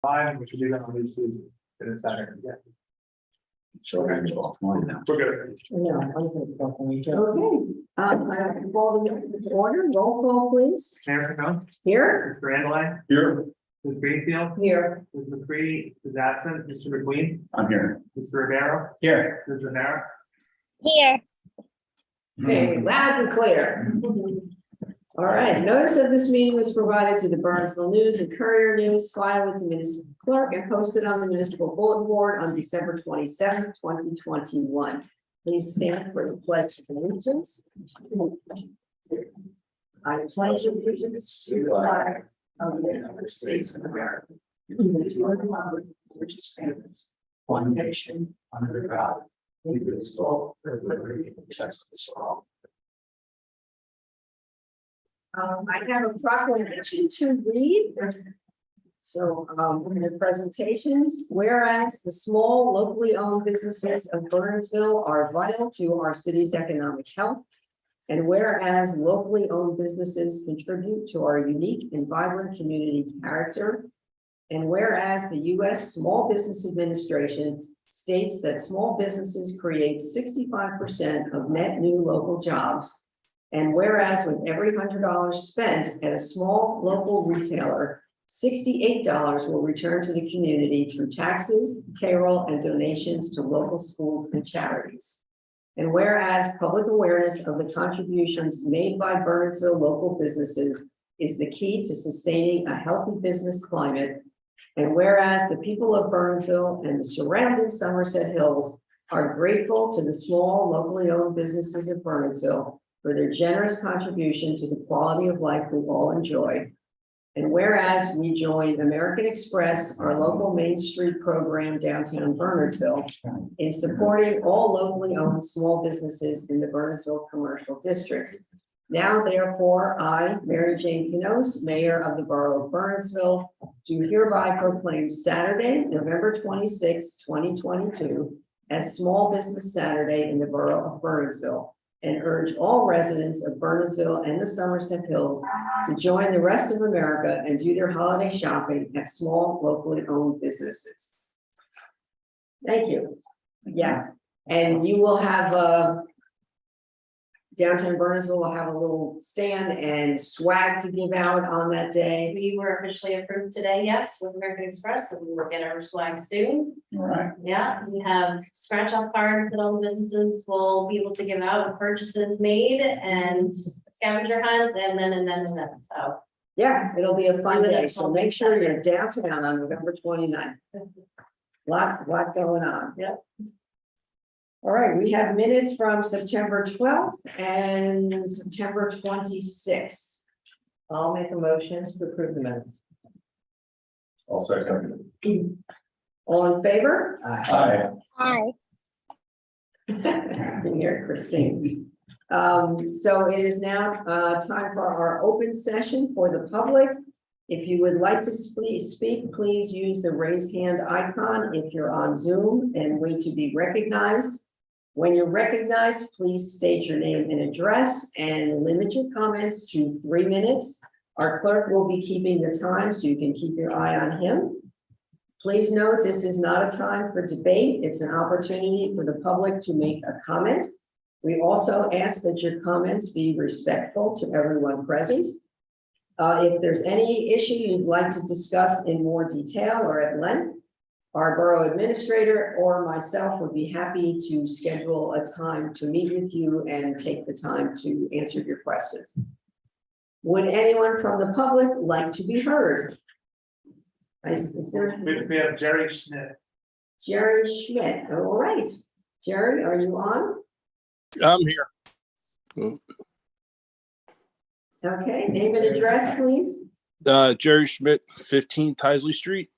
5, which is on these two in a second. Yeah. So we're good. We're good. No, I'm going to go for you. Okay, I have to call the order, roll call, please. Mayor Capone, Here? Mr. Andalay, Here, Ms. Greenfield, Here. Ms. McCready is absent, Mr. McQueen, I'm here. Mr. Rivera, Here. Ms. Zamara. Here. Okay, loud and clear. All right, notice of this meeting was provided to the Bernardsville News and Courier News, filed with the municipal clerk and posted on the municipal bulletin board on December 27th, 2021. Please stand for the pledge of allegiance. I pledge allegiance to the flag of the United States of America, and to the republic which stands one nation under God, indivisible, with liberty and justice for all. I have a proclamation to read. So, in the presentations, whereas the small locally owned businesses of Bernardsville are vital to our city's economic health. And whereas locally owned businesses contribute to our unique and vibrant community character. And whereas the U.S. Small Business Administration states that small businesses create 65% of net new local jobs. And whereas with every $100 spent at a small local retailer, $68 will return to the community through taxes, payroll, and donations to local schools and charities. And whereas public awareness of the contributions made by Bernardsville local businesses is the key to sustaining a healthy business climate. And whereas the people of Bernardsville and the surrounding Somerset Hills are grateful to the small locally owned businesses of Bernardsville for their generous contribution to the quality of life we all enjoy. And whereas we join American Express, our local Main Street program downtown Bernardsville, in supporting all locally owned small businesses in the Bernardsville Commercial District. Now, therefore, I, Mary Jane Canos, Mayor of the Borough of Bernardsville, do hereby proclaim Saturday, November 26, 2022, as Small Business Saturday in the Borough of Bernardsville, and urge all residents of Bernardsville and the Somerset Hills to join the rest of America and do their holiday shopping at small locally owned businesses. Thank you. Yeah, and you will have downtown Bernardsville will have a little stand and swag to give out on that day. We were officially approved today, yes, with American Express, and we will get our swag soon. All right. Yeah, we have scratch off cards that all the businesses will be able to give out with purchases made and scavenger hunt and then, so. Yeah, it'll be a fun day, so make sure you're downtown on November 29th. Lot going on. Yep. All right, we have minutes from September 12th and September 26th. I'll make a motion to approve the minutes. I'll second. All in favor? Aye. Hi. Here, Christine. So it is now time for our open session for the public. If you would like to speak, please use the raised hand icon if you're on Zoom and wait to be recognized. When you're recognized, please state your name and address and limit your comments to 3 minutes. Our clerk will be keeping the time, so you can keep your eye on him. Please note, this is not a time for debate. It's an opportunity for the public to make a comment. We also ask that your comments be respectful to everyone present. If there's any issue you'd like to discuss in more detail or at length, our borough administrator or myself would be happy to schedule a time to meet with you and take the time to answer your questions. Would anyone from the public like to be heard? We have Jerry Schmidt. Jerry Schmidt. All right. Jerry, are you on? I'm here. Okay, name and address, please. Jerry Schmidt, 15 Tisley Street.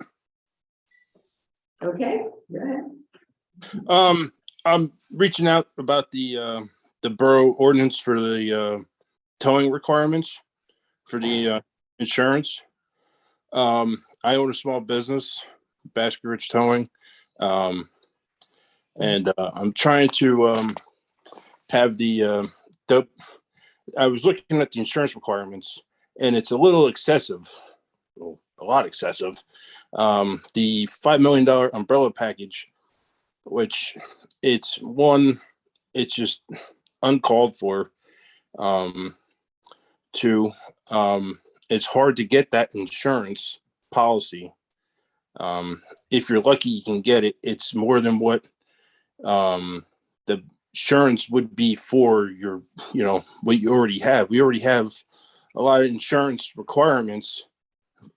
Okay, go ahead. I'm reaching out about the borough ordinance for the towing requirements for the insurance. I own a small business, Basket Ridge Towing, and I'm trying to have the I was looking at the insurance requirements, and it's a little excessive. a lot excessive. The $5 million umbrella package, which it's just uncalled for. Two, it's hard to get that insurance policy. If you're lucky, you can get it. It's more than what the insurance would be for your, what you already have. We already have a lot of insurance requirements,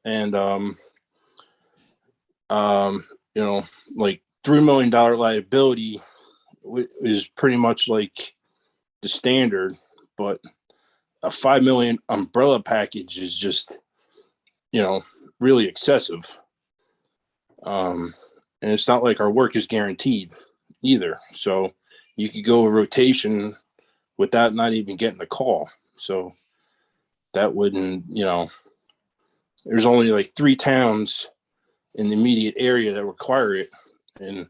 and like $3 million liability is pretty much like the standard, but a $5 million umbrella package is just, really excessive. And it's not like our work is guaranteed either. So you could go a rotation without not even getting the call. So that wouldn't, there's only like 3 towns in the immediate area that require it. And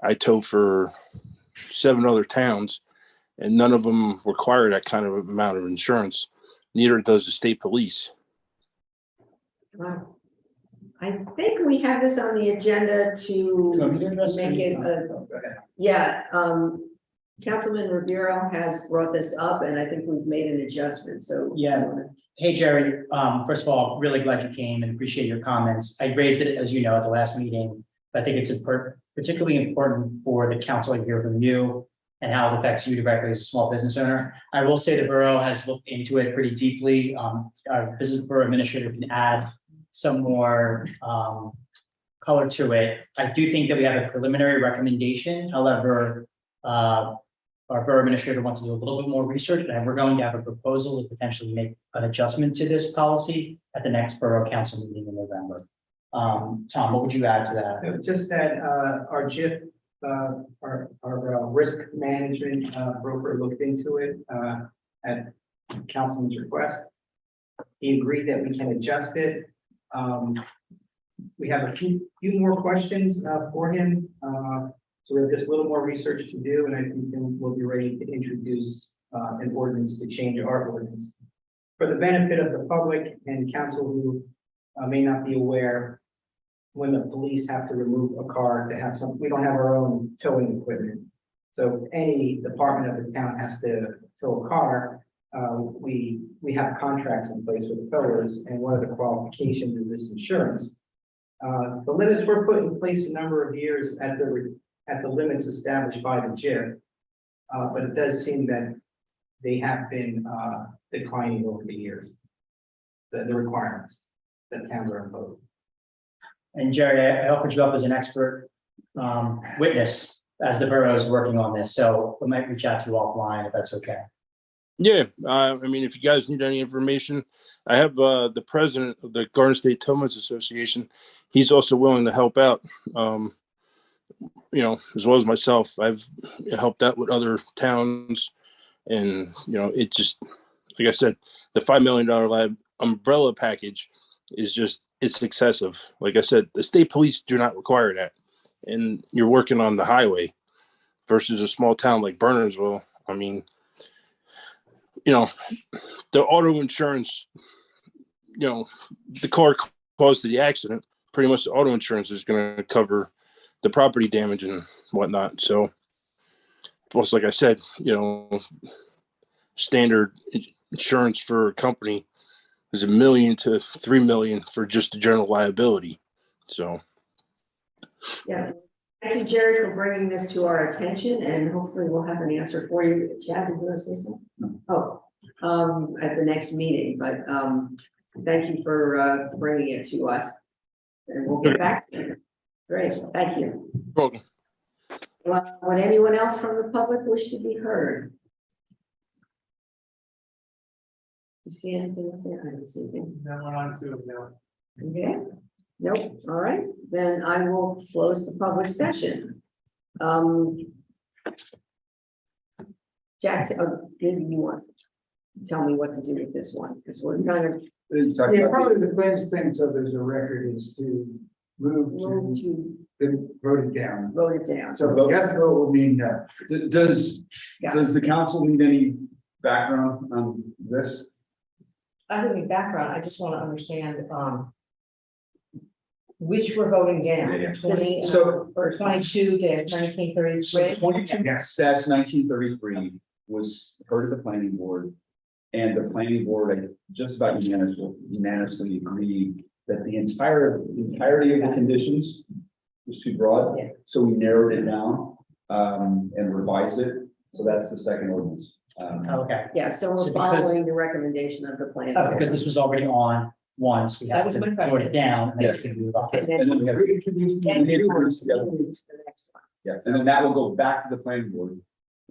I tow for 7 other towns, and none of them require that kind of amount of insurance. Neither does the state police. Wow. I think we have this on the agenda to make it Councilman Rivero has brought this up, and I think we've made an adjustment, so. Yeah. Hey, Jerry, first of all, really glad you came and appreciate your comments. I raised it, as you know, at the last meeting. I think it's particularly important for the council to hear from you and how it affects you directly as a small business owner. I will say the borough has looked into it pretty deeply. Our business borough administrator can add some more color to it. I do think that we have a preliminary recommendation. However, our borough administrator wants to do a little bit more research, and we're going to have a proposal to potentially make an adjustment to this policy at the next borough council meeting in November. Tom, what would you add to that? Just that our JIF, our risk management broker looked into it at councilman's request. He agreed that we can adjust it. We have a few more questions for him. So we have just a little more research to do, and I think then we'll be ready to introduce an ordinance to change our ordinance. For the benefit of the public and council who may not be aware, when the police have to remove a car to have we don't have our own towing equipment. So any department of the town has to tow a car. We have contracts in place with the towers, and one of the qualifications of this insurance. The limits were put in place a number of years at the limits established by the JIF, but it does seem that they have been declining over the years. The requirements that towns are imposed. And Jerry, I offered you up as an expert witness as the borough is working on this, so we might reach out to you offline if that's okay. Yeah, I mean, if you guys need any information, I have the president of the Garden State Towmen's Association. He's also willing to help out, as well as myself. I've helped out with other towns, and it just, like I said, the $5 million umbrella package is just, it's excessive. Like I said, the state police do not require that, and you're working on the highway versus a small town like Bernardsville. I mean, the auto insurance, the car caused the accident, pretty much the auto insurance is going to cover the property damage and whatnot. So, plus, like I said, standard insurance for a company is $1 million to $3 million for just the general liability. So, Yeah. Thank you, Jerry, for bringing this to our attention, and hopefully we'll have an answer for you. Chad, did you want to say something? Oh, at the next meeting, but thank you for bringing it to us, and we'll get back to you. Great, thank you. welcome. Well, would anyone else from the public wish to be heard? You see anything up there? I don't see anything. No one on to it now. Okay, nope, all right, then I will close the public session. Jack, did you want to tell me what to do with this one? Because we're kind of Yeah, probably the cleanest thing, so there's a record, is to move moved to to vote it down. vote it down. So yes vote will mean no. Does Yeah. the council need any background on this? I don't need background, I just want to understand, Which we're voting down, Yeah. 20, So- or 22-1933. So 22-1933 was heard of the planning board. And the planning board just about unanimously agreed that the entirety of the conditions was too broad. Yeah. So we narrowed it down and revised it. So that's the second ordinance. Okay, Yeah, so So we're because- following the recommendation of the plan. because this was already on once, we That have was to my vote question. it down and then Yes. we can move on. And then- And then we have. then we need to put this together. move to the next one. Yes, and then that will go back to the planning board.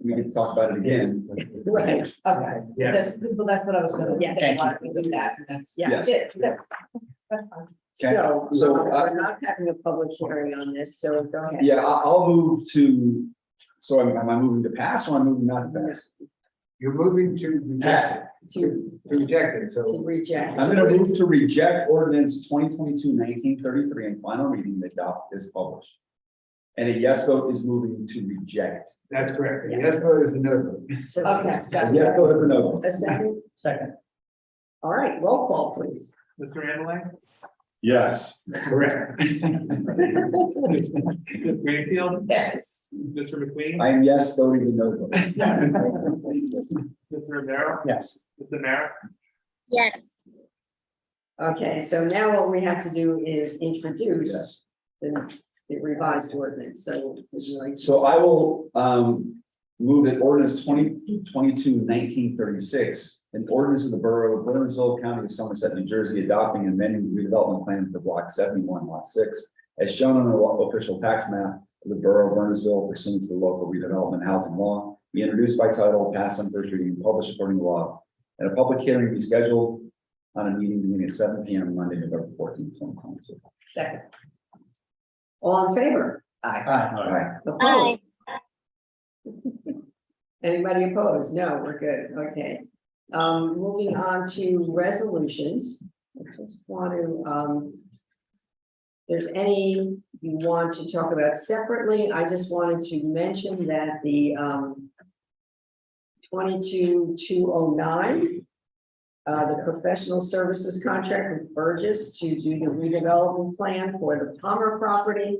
We get to talk about it again. Right, okay. Yes. Well, that's what I was gonna Yeah. say, why don't we do that, and that's, Yeah, Yes. it is. that's fine. So, So, we're not having a public hearing on this, so go ahead. Yeah, I'll move to, so am I moving to pass or am I moving not to pass? You're moving to reject To, it, to reject it, to so reject. I'm gonna move to reject ordinance 2022-1933 in final reading and adopt as published. And a yes vote is moving to reject. that's correct. Yeah. Yes vote is a no vote. So, Okay, A yes vote is a no vote. a second, Second, all right, roll call, please. Mr. Ambeline, Yes. That's correct. Ms. Greenfield, Yes. Mr. McQueen, I am yes voting the no vote. Mr. Rivera, yes, Mr. Mayor, Yes. Okay, so now what we have to do is introduce Yes. the revised ordinance, so. would you like to- So I will move that ordinance 2022-1936, an ordinance of the Borough of Bernardsville, County of Somerset, New Jersey, adopting and amending the redevelopment plan for block 71, lot 6, as shown on the official tax map of the Borough of Bernardsville pursuant to the local redevelopment housing law, be introduced by title, passed on first reading, and published according to law, and a public hearing be scheduled on a meeting beginning at 7 p.m. Monday, November 14th, 2022. Second. All in favor? aye, All right. Opposed? Anybody opposed? No, we're good, okay. Moving on to resolutions. I just want to, if there's any you want to talk about separately, I just wanted to mention that the 22-209, the professional services contract with Burgess to do the redevelopment plan for the Palmer property.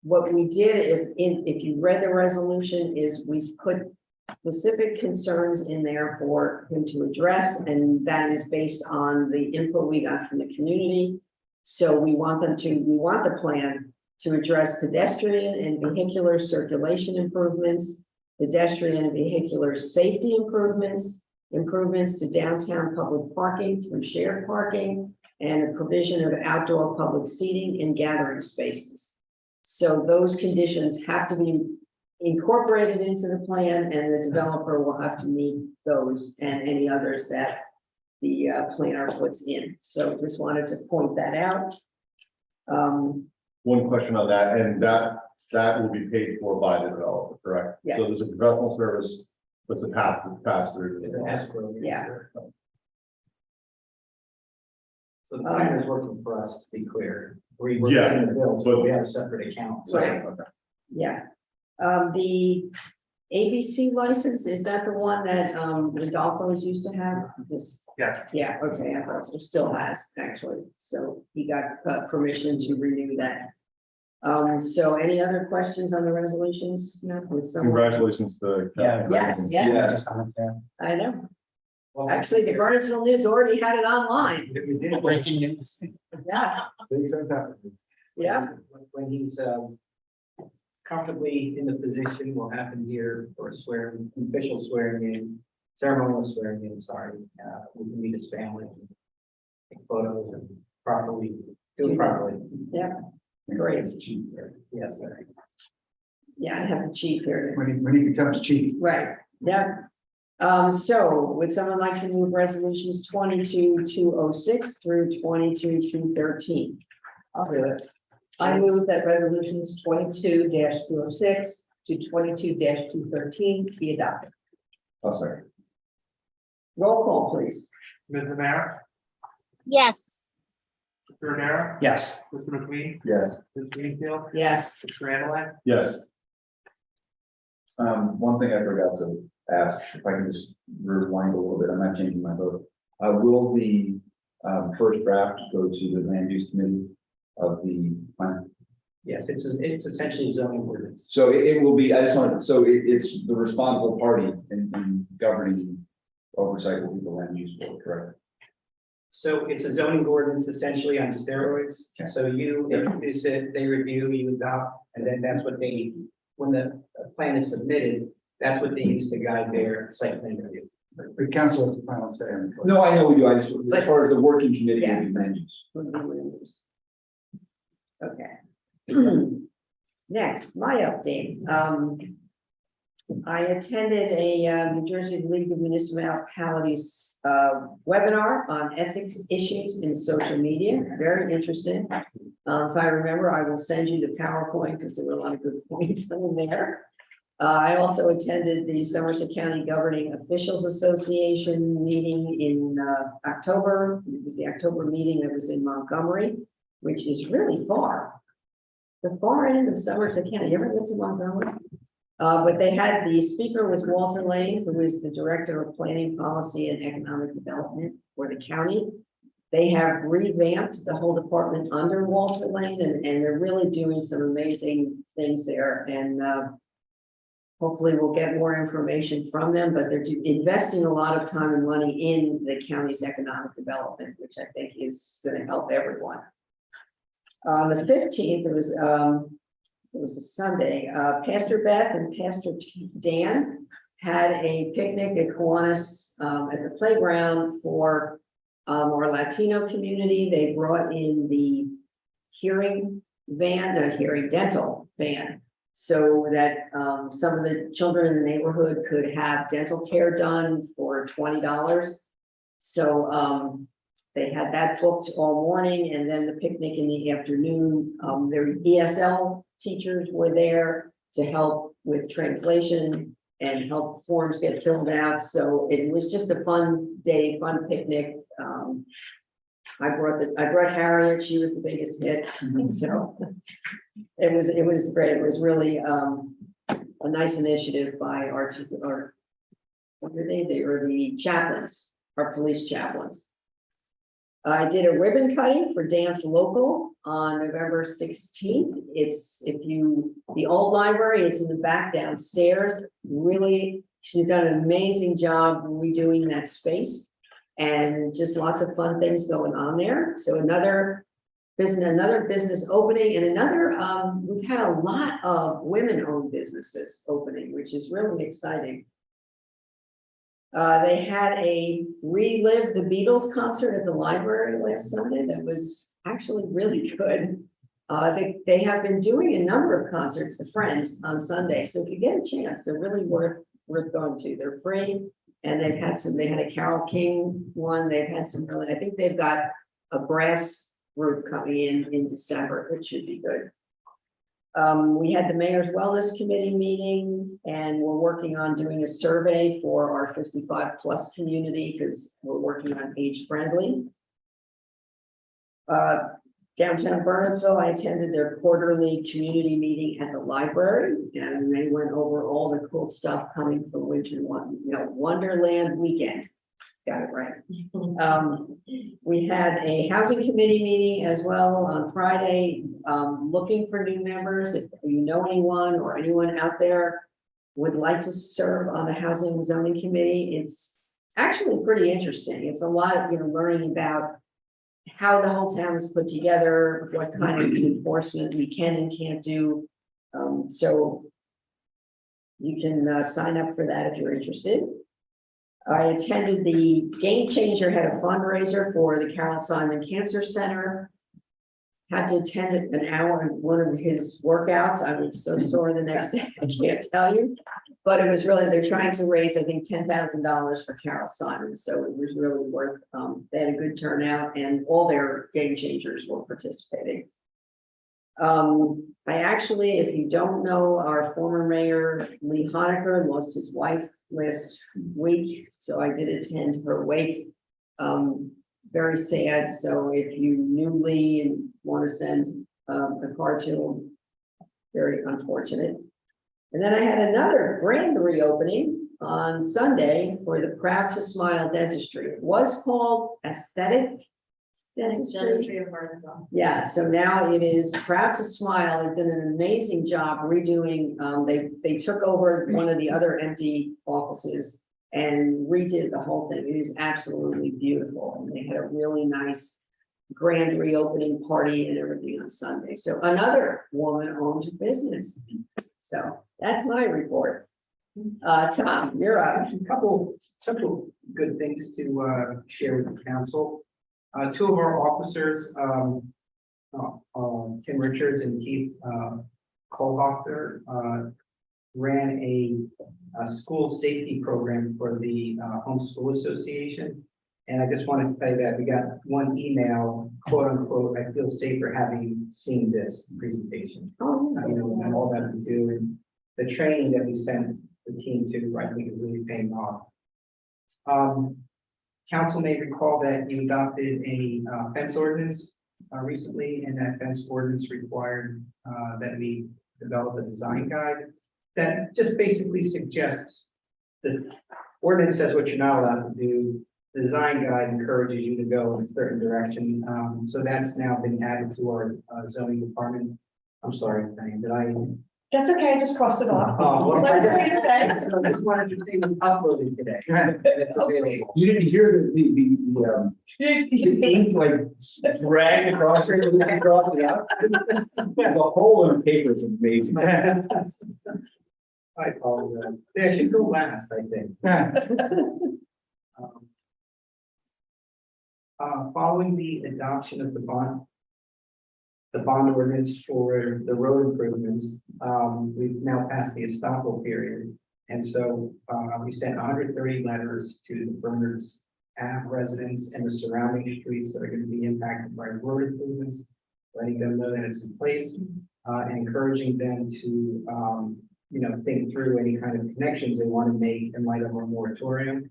What we did, if you read the resolution, is we put specific concerns in there for him to address, and that is based on the input we got from the community. So we want the plan to address pedestrian and vehicular circulation improvements, pedestrian and vehicular safety improvements, improvements to downtown public parking through shared parking, and a provision of outdoor public seating and gathering spaces. So those conditions have to be incorporated into the plan, and the developer will have to meet those and any others that the planner puts in. So just wanted to point that out. One question on that, and that will be paid for by the developer, correct? Yes. So there's a professional service, what's the pass through? Yeah. So the plan is working for us, to be clear. We're Yeah, paying the bills, but we have a separate account. So Right. Yeah. The ABC license, is that the one that Rodolfo's used to have? This- Yeah. Yeah, okay, I thought so, still has, actually, so he got permission to renew that. So any other questions on the resolutions? No, with someone? Congratulations to. Yeah. Yes, Yeah. Yes. I know, Well, actually, the Bernardsville News already had it online, if we did. breaking news. yeah, yeah. When he's comfortably in the position, we'll have him here for a swearing, official swearing in, ceremonial swearing in, sorry. We can meet his family, take photos and properly, do it properly. Yeah, great, Yes, sir. yeah, I have the chief here. When he becomes chief. Right, yeah. So would someone like to move resolutions 22-206 through 22-213? I'll do it. I move that resolutions 22-206 to 22-213 be adopted. Oh, sorry. Roll call, please. Ms. Amer, Yes. Mr. Rivera, Yes, Mr. McQueen, Yes. Ms. Greenfield, Yes. Mr. Ambeline, Yes, One thing I forgot to ask, if I can just rewind a little bit, I'm not changing my vote. Will the First draft go to the land use committee of the plan. Yes, it's essentially zoning ordinance. So it will be, I just wanted, so it's the responsible party in governing oversight will be the land use board, correct? So it's a zoning ordinance essentially on steroids. Okay. So you introduce it, they review, you adopt, and then that's what they, when the plan is submitted, that's what they use to guide their site plan review. The council has the final say on it. No, I know we do. I just, as far as the working committee, Yeah. will be land use. Okay. Next, my update. I attended a New Jersey League of Municipalities webinar on ethics issues in social media. Very interesting. If I remember, I will send you the PowerPoint because there were a lot of good points in there. I also attended the Somerset County Governing Officials Association meeting in October. It was the October meeting that was in Montgomery, which is really far. The far end of Somerset County. You ever been to Montgomery? But they had, the speaker was Walter Lane, who is the Director of Planning, Policy, and Economic Development for the county. They have revamped the whole department under Walter Lane, and they're really doing some amazing things there. And hopefully we'll get more information from them, but they're investing a lot of time and money in the county's economic development, which I think is going to help everyone. On the 15th, it was a Sunday, Pastor Beth and Pastor Dan had a picnic at Kiwanis at the playground for our Latino community. They brought in the hearing van, the hearing dental van, so that some of the children in the neighborhood could have dental care done for $20. So they had that booked all morning, and then the picnic in the afternoon. Their ESL teachers were there to help with translation and help forms get filled out. So it was just a fun day, fun picnic. I brought Harriet. She was the biggest hit. So it was great. It was really a nice initiative by our what were they? They were the chaplains, our police chaplains. I did a ribbon cutting for Dance Local on November 16th. It's the old library, it's in the back downstairs. Really, she's done an amazing job redoing that space, and just lots of fun things going on there. So another business opening, and we've had a lot of women-owned businesses opening, which is really exciting. They had a Relive the Beatles concert at the library last Sunday that was actually really good. They have been doing a number of concerts, the Friends, on Sunday. So if you get a chance, they're really worth going to. They're free, and they had a Carole King one. They've had some really, I think they've got a brass group coming in December, which should be good. We had the Mayor's Wellness Committee meeting, and we're working on doing a survey for our 55+ community because we're working on age friendly. Downtown Bernardsville, I attended their quarterly community meeting at the library, and they went over all the cool stuff coming from Wonderland weekend. Got it right. We had a housing committee meeting as well on Friday, looking for new members. If you know anyone or anyone out there would like to serve on the housing and zoning committee, it's actually pretty interesting. It's a lot, learning about how the whole town is put together, what kind of enforcement we can and can't do. So you can sign up for that if you're interested. I attended the Game Changer, had a fundraiser for the Carol Simon Cancer Center. Had to attend an hour in one of his workouts. I was so sore the next day, I can't tell you. But it was really, they're trying to raise, I think, $10,000 for Carol Simon. So it was really worth, they had a good turnout, and all their Game Changers were participating. I actually, if you don't know, our former mayor, Lee Honecker, lost his wife last week. So I did attend her wake. Very sad. So if you knew Lee and want to send a card to him, very unfortunate. And then I had another grand reopening on Sunday for the Proud to Smile Dentistry. It was called Aesthetic Dentistry of Bernardsville. Yeah, so now it is Proud to Smile. They've done an amazing job redoing, they took over one of the other empty offices and redid the whole thing. It is absolutely beautiful. And they had a really nice grand reopening party and everything on Sunday. So another woman-owned business. So that's my report. Tom, you're up. Couple good things to share with the council. Two of our officers, Tim Richards and Keith Kohlhofer, ran a school safety program for the Home School Association. And I just wanted to tell you that we got one email, quote unquote, I feel safer having seen this presentation. You know, and all that we do, and the training that we sent the team to, I think is really paying off. Council may recall that you adopted a fence ordinance recently, and that fence ordinance required that we develop a design guide that just basically suggests the ordinance says what you're not allowed to do. The design guide encourages you to go in a certain direction. So that's now been added to our zoning department. I'm sorry, Diane, did I? That's okay, just cross it off. Oh, well, Let it read today. So I just wanted to say it was uploaded today. And it's available. You didn't hear the ink like drag across it, and then cross it out. There's a hole in the paper, it's amazing. I apologize. They should go last, I think. Following the adoption of the bond ordinance for the road improvements, we've now passed the estoppel period. And so we sent 130 letters to the Bernards Ave residents and the surrounding streets that are going to be impacted by road improvements, letting them know that it's in place, and encouraging them to think through any kind of connections they want to make in light of our moratorium.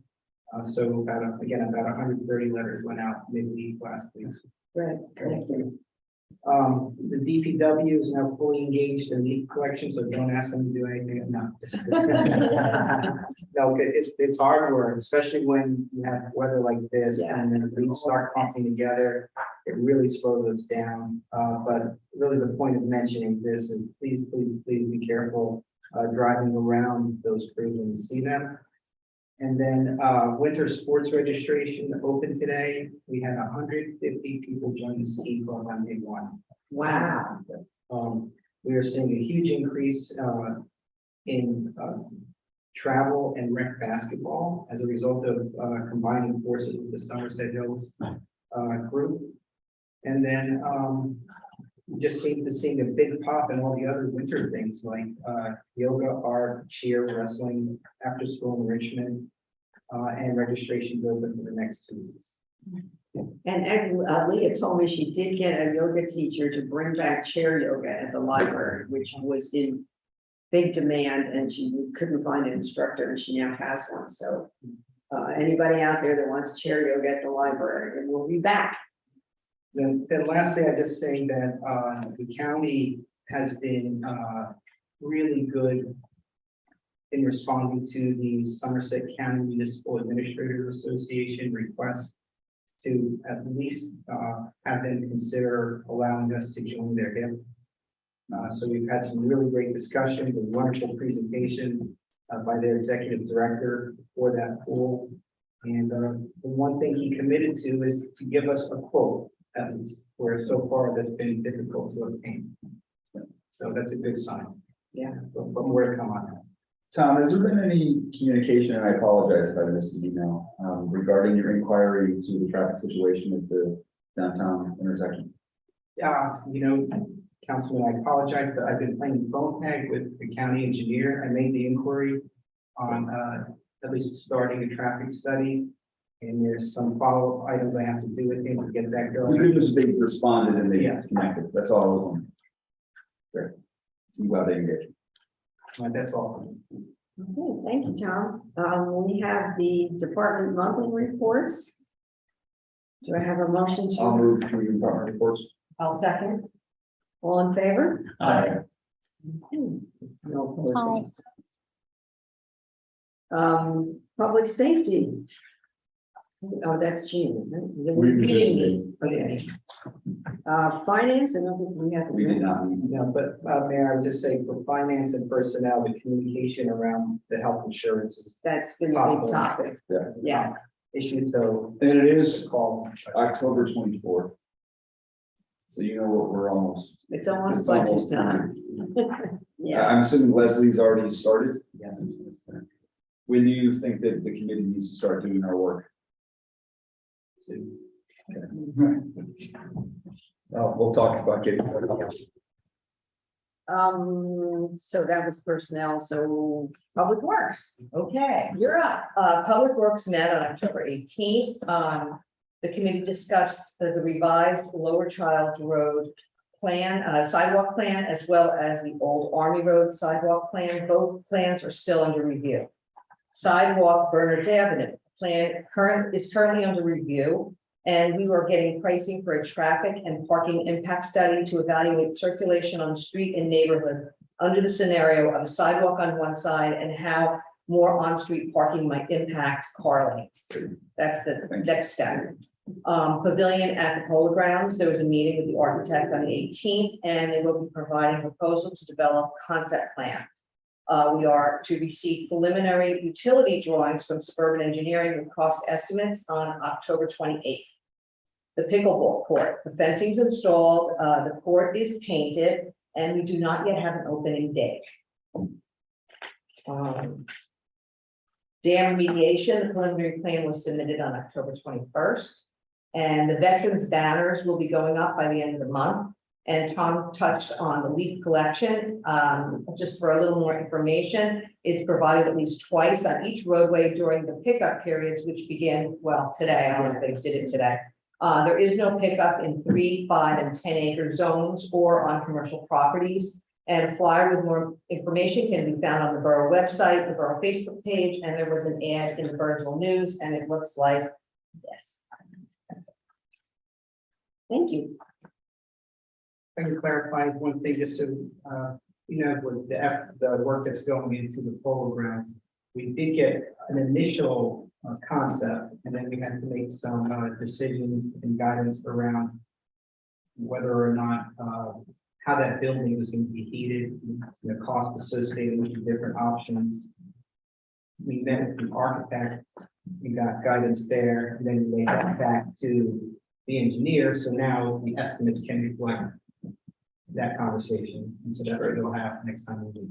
So about 130 letters went out midweek last week. Right, thank you. The DPW is now fully engaged in leaf collection, so don't ask them to do anything. No, just no, it's hard work, especially when you have weather like this and then leaves start clumping together. It really slows us down. But really the point of mentioning this is please be careful driving around those crews when you see them. And then winter sports registration opened today. We had 150 people join the ski club on day one. Wow. We are seeing a huge increase in travel and rec basketball as a result of combining forces with the Somerset Hills group. And then we just seem to see a big pop in all the other winter things like yoga, art, cheer, wrestling, after school enrichment, and registration open for the next 2 weeks. And Leah told me she did get a yoga teacher to bring back chair yoga at the library, which was in big demand, and she couldn't find an instructor, and she now has one. So anybody out there that wants chair yoga at the library, it will be back. Then lastly, I just say that the county has been really good in responding to the Somerset County Municipal Administrators Association request to at least have them consider allowing us to join their HIP. So we've had some really great discussions, a wonderful presentation by their executive director for that pool. And the one thing he committed to is to give us a quote, at least, where so far that's been difficult to obtain. So that's a good sign. Yeah. But more to come on that. Tom, has there been any communication, and I apologize if I missed an email, regarding your inquiry to the traffic situation at the downtown intersection? Yeah, Councilman, I apologize, but I've been playing phone tag with the county engineer. I made the inquiry on at least starting a traffic study. And there's some follow-up items I have to do with him to get that The going. good news is they responded and they Yeah. connected. That's all I was wondering. Great. I'm glad they engaged. That's all. Okay, thank you, Tom. We have the department monthly reports. Do I have a motion to? I'll move to the department reports. I'll second. All in favor? Aye. No opposed. Public safety. Oh, that's June. Right? We We did. didn't meet. Okay. Finance, I don't think we have. We did not meet. No, but Mayor, I would just say for finance and personnel, the communication around the health insurance is That's been a big topic. Yeah. issue, so And it is call. October 24th. So you know what, we're almost. It's almost it's budget almost time. Yeah. I'm assuming Leslie's already started. Yeah. When do you think that the committee needs to start doing our work? Well, we'll talk about getting. So that was personnel, so Public Works, okay, you're up. Public Works met on October 18th. The committee discussed the revised Lower Childs Road plan, sidewalk plan, as well as the old Army Road sidewalk plan. Both plans are still under review. Sidewalk Bernards Avenue plan is currently under review. And we were getting pricing for a traffic and parking impact study to evaluate circulation on the street and neighborhood under the scenario of a sidewalk on one side and how more on-street parking might impact car lanes. That's the next step. Pavilion at the Polo Grounds, there was a meeting with the architect on the 18th, and they will be providing a proposal to develop concept plan. We are to receive preliminary utility drawings from Suburban Engineering with cost estimates on October 28th. The pickleball court, the fencing's installed, the court is painted, and we do not yet have an opening date. Dam remediation, the preliminary plan was submitted on October 21st. And the veterans banners will be going up by the end of the month. And Tom touched on the leaf collection. Just for a little more information, it's provided at least twice on each roadway during the pickup periods, which begin, well, today, I don't know if they did it today. There is no pickup in 3, 5, and 10 acre zones or on commercial properties. And a flyer with more information can be found on the Borough website, the Borough Facebook page, and there was an ad in the Burnsville News, and it looks like this. Thank you. I can clarify one thing, just so, with the work that's going into the polo grounds, we did get an initial concept, and then we had to make some decisions and guidance around whether or not, how that building was going to be heated, the cost associated with the different options. We met with the architect, we got guidance there, and then we laid that back to the engineer, so now the estimates can reflect that conversation, and so that's what we'll have next time we meet.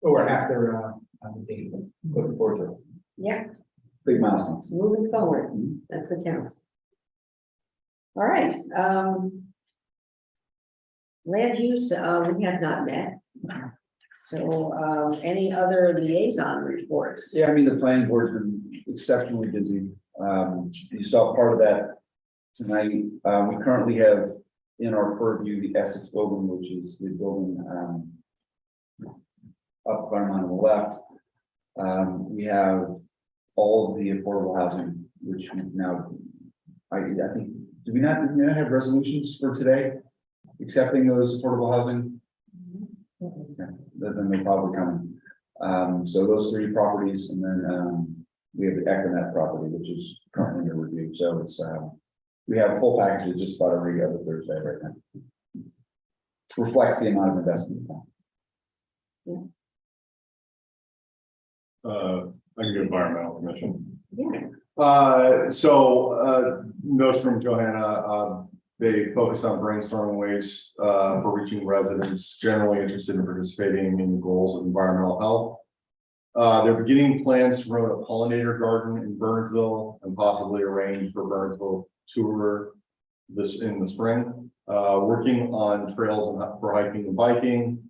Or after the date. Looking forward to it. Yeah, Big milestones. moving forward, that's what counts. All right, land use, we have not met. So, any other liaison reports? Yeah, I mean, the planning board's been exceptionally busy. You saw part of that tonight. We currently have in our purview the Essex building, which is the building up by mine on the left. We have all of the affordable housing, which we now, I think, do we not have resolutions for today accepting those affordable housing? Yeah, then they're probably coming. So those 3 properties, and then we have the Econet property, which is currently under review. So it's we have a full package just about every other Thursday right now. Reflects the amount of investment. I can do environmental commission. Yeah. Notes from Johanna, they focused on brainstorming ways for reaching residents generally interested in participating in the goals of environmental health. They're beginning plans to run a pollinator garden in Burnsville and possibly arrange for Burnsville tour this in the spring. Working on trails for hiking and biking.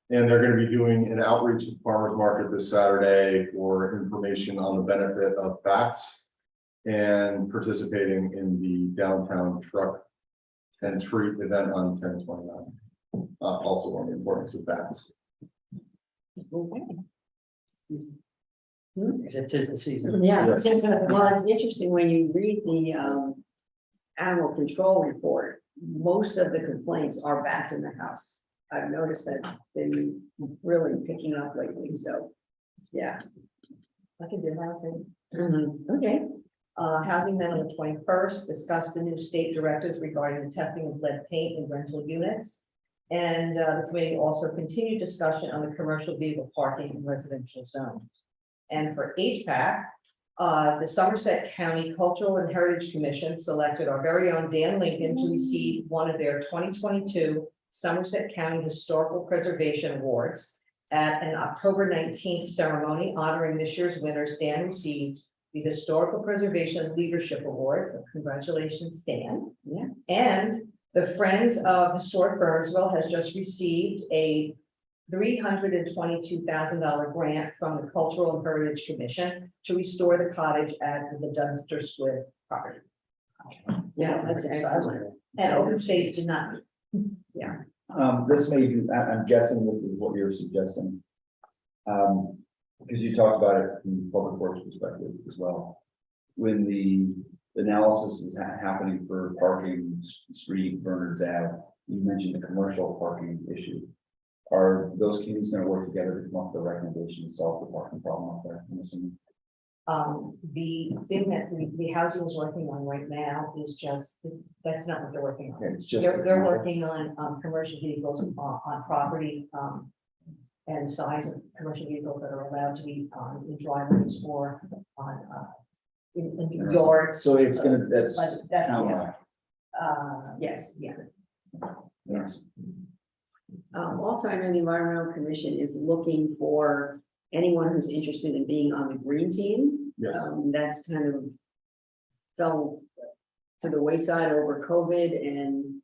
And they're going to be doing an outreach at the farmers market this Saturday for information on the benefit of bats and participating in the downtown truck and treat event on 10/29. Also on the importance of bats. Okay. It is the season. Yeah, Yes. well, it's interesting when you read the animal control report, most of the complaints are bats in the house. I've noticed that it's been really picking up lately, so, yeah. I can do that thing. Okay, Housing Amendment on the 21st, discussed the new state directives regarding the testing of lead paint in rental units. And the committee also continued discussion on the commercial vehicle parking in residential zones. And for HPAC, the Somerset County Cultural and Heritage Commission selected our very own Dan Lincoln to receive one of their 2022 Somerset County Historical Preservation Awards. At an October 19th ceremony honoring this year's winners, Dan received the Historical Preservation Leadership Award. Congratulations, Dan. Yeah. And the Friends of Historic Burnsville has just received a $322,000 grant from the Cultural and Heritage Commission to restore the cottage at the Dunster Square property. Yeah, that's excellent. And Open Space did not. This may be, I'm guessing this is what you're suggesting. Because you talked about it from the public works perspective as well. When the analysis is happening for parking, street, Bernards Ave, you mentioned the commercial parking issue. Are those communities going to work together to come up with a recommendation to solve the parking problem up there? I'm assuming. The thing that the housing is working on right now is just, that's not what they're working on. Okay, it's just They're working on commercial vehicles on property, and size of commercial vehicles that are allowed to be in driveways or on in yards. So it's gonna, that's But that's, townwide. yes, yeah. Yes. Also, I know the Environmental Commission is looking for anyone who's interested in being on the green team. Yes. That's kind of fell to the wayside over COVID, and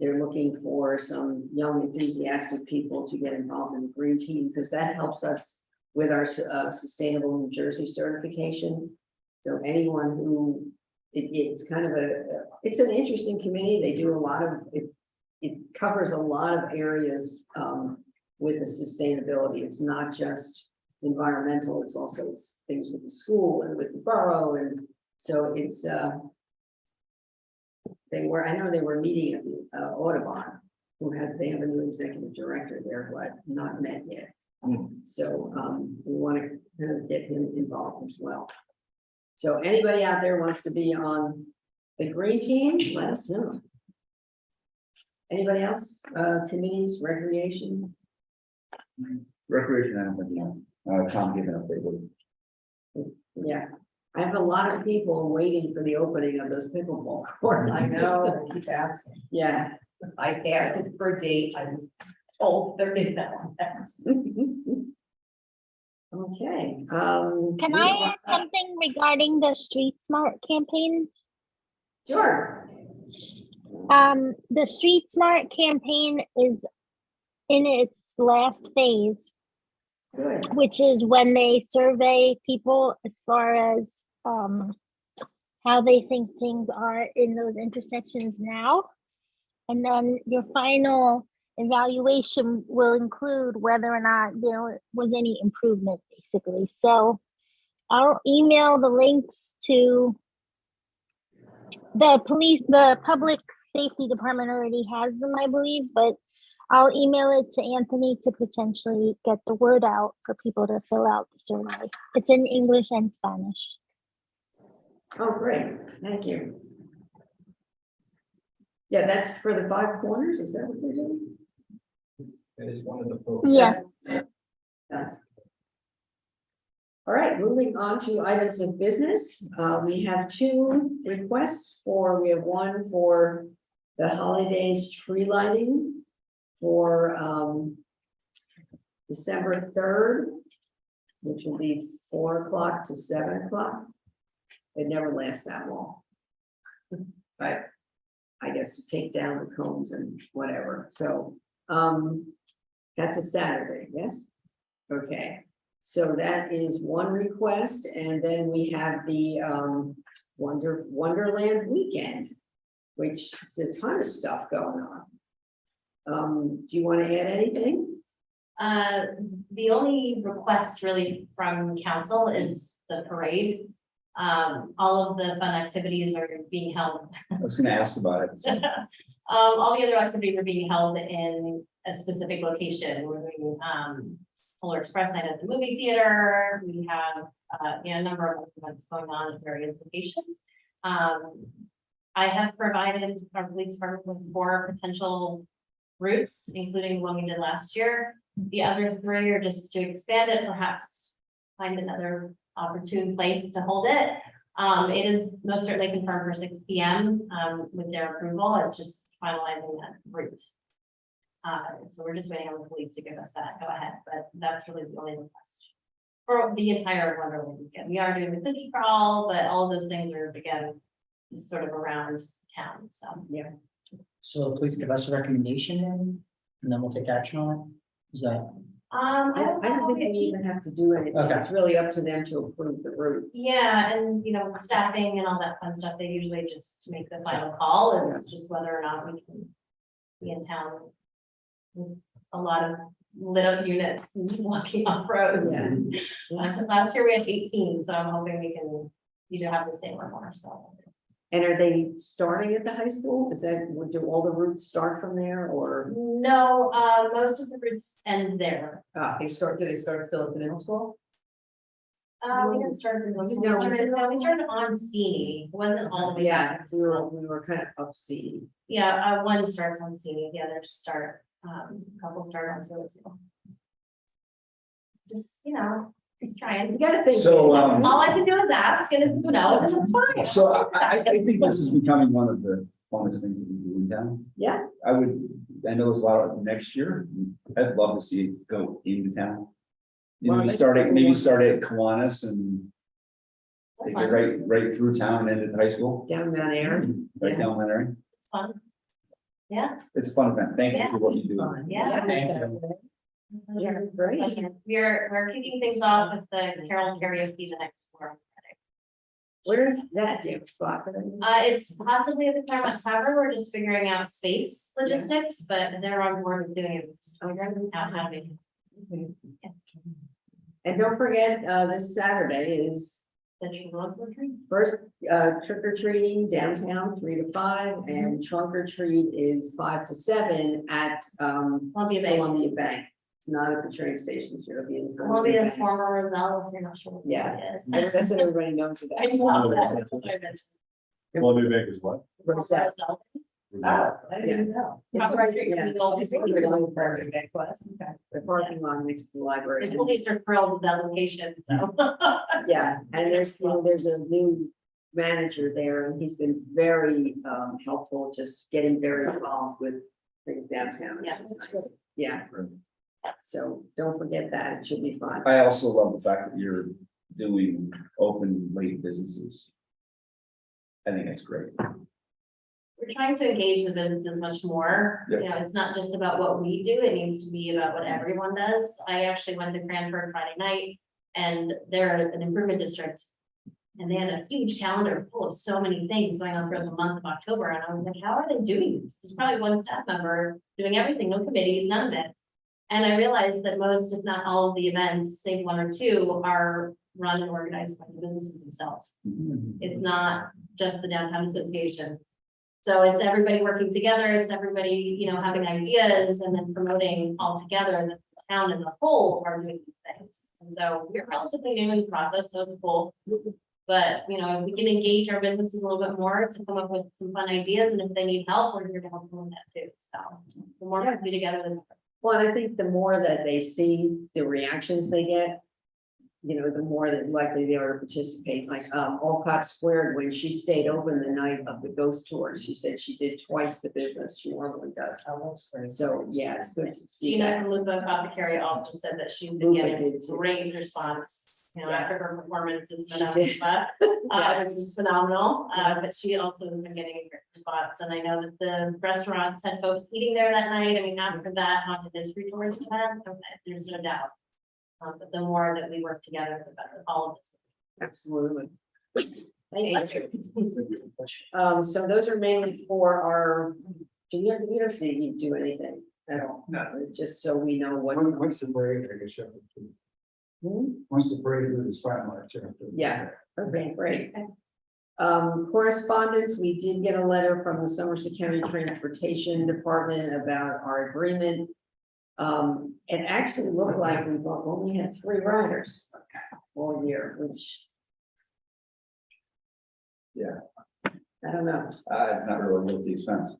they're looking for some young enthusiastic people to get involved in the green team, because that helps us with our Sustainable New Jersey certification. So anyone who, it's kind of it's an interesting committee. They do a lot of, it covers a lot of areas with the sustainability. It's not just environmental, it's also things with the school and with the borough. And so it's, I know they were meeting at the Audubon, they have a new executive director there who I've not met yet. So we want to kind of get him involved as well. So anybody out there wants to be on the green team, let us know. Anybody else? Committees, recreation? Recreation, I don't think, Tom gave an update. Yeah, I have a lot of people waiting for the opening of those pickleball courts. I know, I keep asking. Yeah. I asked it for a date. I was told there is that one. Okay. Can I add something regarding the Street Smart campaign? Sure. The Street Smart campaign is in its last phase, Good. which is when they survey people as far as how they think things are in those intersections now. And then your final evaluation will include whether or not there was any improvement, basically. So I'll email the links to the public safety department already has them, I believe, but I'll email it to Anthony to potentially get the word out for people to fill out the survey. It's in English and Spanish. Oh, great. Thank you. Yeah, that's for the 5 corners. Is that what they're doing? That is one of the. Yes. Yeah. All right, moving on to items of business. We have 2 requests we have one for the holidays tree lighting for December 3rd, which will be 4 o'clock to 7 o'clock. It never lasts that long. But I guess to take down the cones and whatever. So that's a Saturday, yes? Okay. So that is one request, and then we have the Wonderland weekend, which is a ton of stuff going on. Do you want to add anything? The only request really from council is the parade. All of the fun activities are being held. I was gonna ask about it. All the other activities are being held in a specific location. We're doing Polar Express night at the movie theater. We have a number of events going on at various locations. I have provided our police department with 4 potential routes, including one we did last year. The other 3 are just to expand it, perhaps find another opportune place to hold it. It is most certainly confirmed for 6 p.m. With their approval. It's just finalizing that route. So we're just waiting on the police to give us that go ahead, but that's really the only request for the entire Wonderland weekend. We are doing the cookie crawl, but all of those things are again just sort of around town. So Yeah. So please give us a recommendation then, and then we'll take action on it. Is that? I don't think we even have to do anything. Okay. It's really up to them to approve the route. Yeah, and staffing and all that fun stuff, they usually just make the final call. It's just whether or not we can be in town with a lot of lit up units and walking off roads. Yeah. And last year we had 18, so I'm hoping we can either have the same or more, so. And are they starting at the high school? Do all the routes start from there or? No, most of the routes end there. Do they start still at the middle school? We didn't start in those. No. We started on C. It wasn't all the way Yeah, back. we were kind of up C. Yeah, one starts on C, the others start, a couple start on 202. Just, just trying. You gotta think. So, All I can do is ask, and if you know, then it's fine. So I think this is becoming one of the funnest things to do in town. Yeah. I know there's a lot of next year. I'd love to see it go into town. Well, Maybe start at Kiwanis and take it right through town and into high school, Down Mount Airy. right down that area. It's fun. Yeah. It's a fun event. Thank you for what you do. Yeah. Thank you. Yeah, great. We're kicking things off with the Carol karaoke the next Friday. Where is that? Do you have a spot for that? It's possibly at the Claremont Tavern. We're just figuring out space logistics, but they're on board with doing it. Out having. And don't forget, this Saturday is The true retreat. first trick or treating downtown 3 to 5 and trunk or treat is 5 to 7 at Columbia Bay. Columbia Bank. It's not at the train station, so it'll be in Columbia Columbia's Bank. former Roselle, if you're not sure. What Yeah. it is. That's what everybody knows about. I love that. Columbia Bank is what? Roselle. Oh, I didn't even know. It's right, yeah. Yeah. The parking lot next to the library. The police are thrilled with that location, so. Yeah, and there's a new manager there, and he's been very helpful, just getting very involved with things downtown. which Yeah, is that's nice. Yeah. So don't forget that, it should be fun. I also love the fact that you're doing open late businesses. I think that's great. We're trying to engage the businesses much more. Yep. It's not just about what we do, it needs to be about what everyone does. I actually went to Cranford Friday night and they're an improvement district. And they had a huge calendar full of so many things going on throughout the month of October. And I was like, how are they doing this? There's probably one staff member doing everything, no committees, none of it. And I realized that most, if not all of the events, save 1 or 2, are run and organized by the businesses themselves. It's not just the downtown association. So it's everybody working together, it's everybody, having ideas and then promoting all together that the town as a whole are doing these things. And so we're relatively new in the process, so it's cool. But, if we can engage our businesses a little bit more to come up with some fun ideas, and if they need help, we're here to help them with that too. So the more we can do together, the better. Well, and I think the more that they see the reactions they get, the more that likely they are to participate, like Alcott Squared, when she stayed open the night of the ghost tour, she said she did twice the business she normally does. Oh, that's great. So, yeah, it's good to see Gina that. from Lupa Apothecary also said that she's been Lupa getting did too. great response, Yeah. after her performance is She did. which was phenomenal. But she also has been getting a great response. And I know that the restaurants had folks eating there that night. I mean, after that, haunted history tours event, there's no doubt. But the more that we work together, the better, all of us. Absolutely. Thank you. So those are mainly for our, we don't need to do anything at all. No. Just so we know what's. Once the parade, I guess you have to. Once the parade is finalized, you have to. Yeah, okay, great. Correspondence, we did get a letter from the Somerset County Transportation Department about our agreement. It actually looked like we only had 3 riders. all year, which. Yeah. I don't know. It's not really expensive.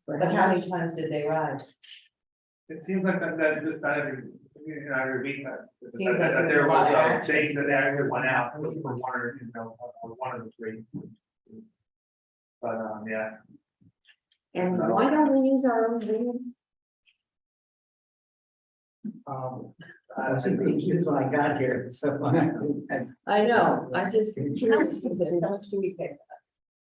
But how many times did they ride? It seems like that just not every, every week that, Seems like that there's there a lot was of a action. change that there went out for one or, or one of the three. But, yeah. And why don't we use our own video? I was being used when I got here, so. I know, I just. How much do we pay?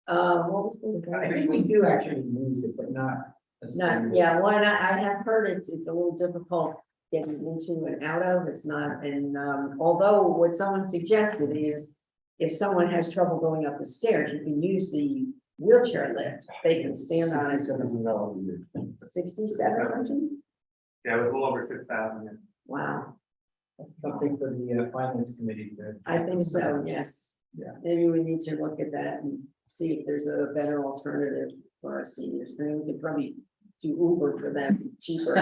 What was the? I think we do actually use it, but not. Not, yeah, well, and I have heard it's a little difficult getting into and out of, it's not, and, although what someone suggested is. If someone has trouble going up the stairs, you can use the wheelchair lift, they can stand on it, $6,700? Yeah, it was a little over 6,000. Wow, Something for the finance committee to. I think so, yes. Yeah. Maybe we need to look at that and see if there's a better alternative for our seniors, I mean, we could probably do Uber for them cheaper.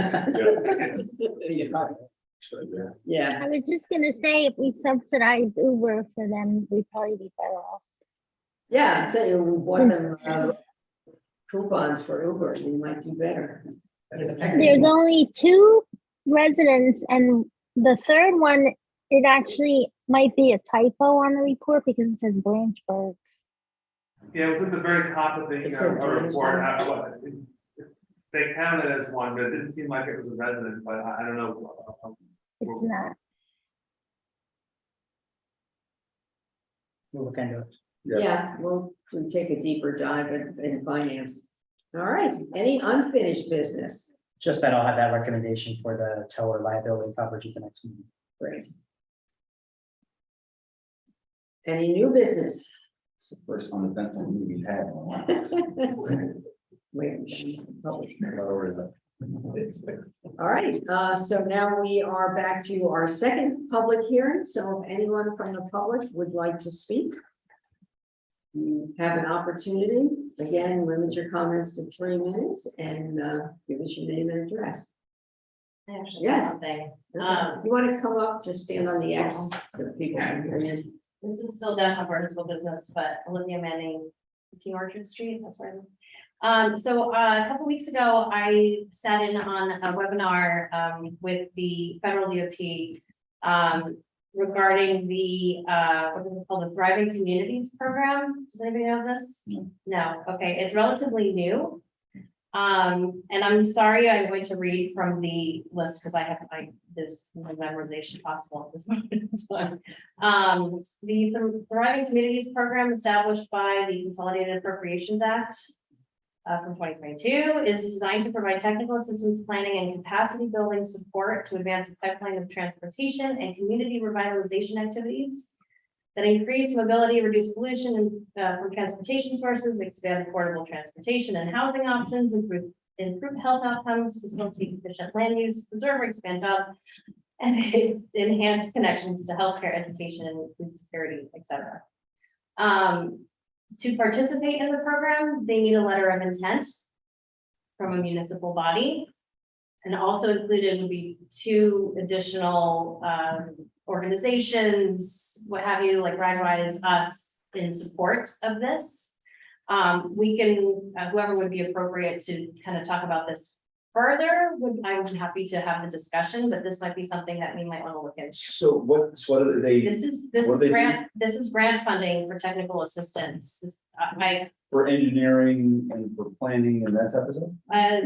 Yeah. I was just gonna say, if we subsidized Uber for them, we'd probably be better off. Yeah, I'm saying we bought them coupons for Uber, we might do better. There's only 2 residents, and the third one, it actually might be a typo on the report because it says Branchburg. Yeah, it was at the very top of the It's a report. They counted as one, but it didn't seem like it was a resident, but I don't know. It's not. We'll look into it. Yeah, we'll take a deeper dive in finance. All right, any unfinished business? Just that I'll have that recommendation for the tower liability coverage at the next meeting. Great. Any new business? It's the first uneventful meeting we've had in a while. Wait, public. All All right, so now we are back to our second public hearing, so if anyone from the public would like to speak. You have an opportunity, again, limit your comments to 3 minutes and give us your name and address. I actually Yes. have something. You want to come up, just stand on the X so that people can hear you. This is still downtown Bernardsville business, but Olivia Manning, King Orchard Street, that's where I live. So a couple weeks ago, I sat in on a webinar with the federal DOT regarding the what is it called, the Thriving Communities Program. Does anybody know this? No, okay, it's relatively new. And I'm sorry, I'm going to read from the list because there's no memorization possible at this moment. The Thriving Communities Program established by the Consolidated Appropriations Act from 2022 is designed to provide technical assistance, planning, and capacity building support to advance a pipeline of transportation and community revitalization activities that increase mobility, reduce pollution from transportation sources, expand affordable transportation and housing options, improve health outcomes, facilitate efficient land use, preserve or expand jobs, and enhance connections to healthcare, education, and food security, etc. To participate in the program, they need a letter of intent from a municipal body. And also included would be 2 additional organizations, what have you, like RideWise, us, in support of this. We can, whoever would be appropriate to kind of talk about this further, I would be happy to have the discussion, but this might be something that we might want to look into. So what are they? This is What do they this is grant funding for technical assistance. For engineering and for planning and that type of stuff?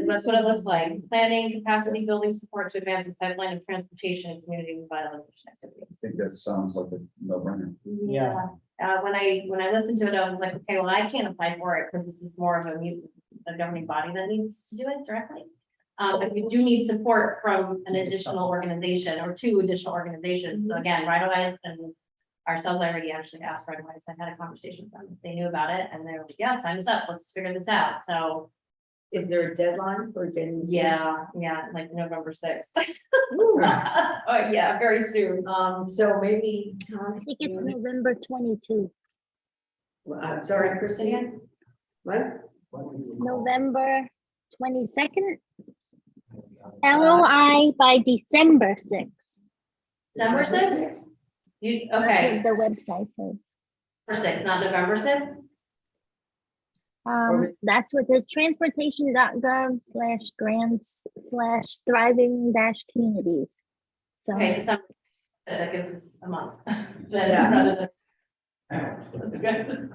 That's what it looks like. Planning, capacity building support to advance a pipeline of transportation and community revitalization activities. I think that sounds like a no-brainer. Yeah. When I listened to it, I was like, okay, well, I can't apply for it because this is more of a governing body that needs to do it directly. But we do need support from an additional organization or 2 additional organizations. So again, RideWise and ourselves, I already actually asked RideWise. I had a conversation with them. They knew about it and they were like, yeah, time is up. Let's figure this out. So Is there a deadline for getting? yeah, like November 6th. Oh, yeah, very soon. So maybe, Tom, I think it's November 22. I'm sorry, Christine, what? November 22nd. LOI by December 6th. December 6th? You, That's okay, what the website says. for 6th, not November 6th? That's what the transportation.gov/grants/thriving-communities. So Okay, December, that gives us a month. Yeah. Rather than- That's good.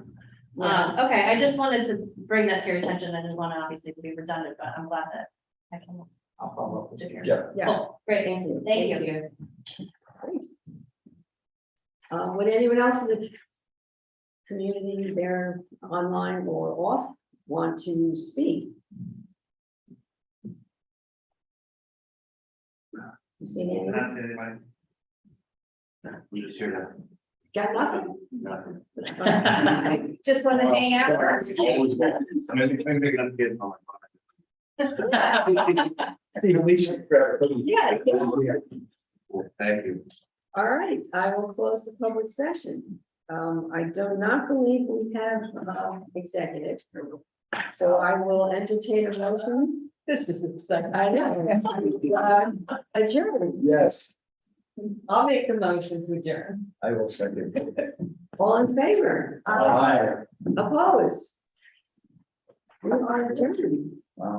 Okay, I just wanted to bring that to your attention. I just want to obviously be redundant, but I'm glad that I can. I'll follow up with you. Yeah. Yeah. Cool. Great, thank you. Thank you. Great. Would anyone else in the community there online or off want to speak? You seen anyone? Not to anybody. We just hear that. Got nothing? Nothing. Just want to hang out for us. I'm picking up kids on Steve, Alicia, grab it. Yeah. Thank you. All right, I will close the public session. I do not believe we have executive. So I will entertain a motion. This is exciting. I know. Adjourn. Yes, I'll make the motion to adjourn. I will second. All in favor? Aye. Opposed? We are adjourned. Wow.